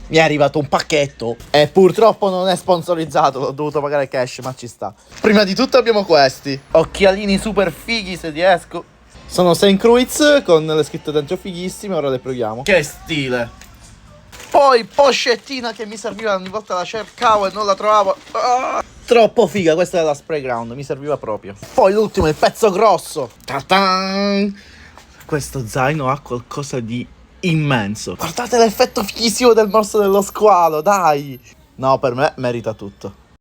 Mi è arrivato un pacchetto e purtroppo non è sponsorizzato, l'ho dovuto pagare cash, ma ci sta. Prima di tutto abbiamo questi occhialini super fighi, se riesco. Sono St. Cruise con le scritte dentro fighissime, ora le proviamo. Che stile! Poi pochettina che mi serviva, ogni volta la cercavo e non la trovavo. Troppo figa, questa è la spray ground, mi serviva proprio. Poi l'ultimo, il pezzo grosso. Ta-tan! Questo zaino ha qualcosa di immenso. Guardate l'effetto fighissimo del morso dello squalo, dai! No, per me merita tutto.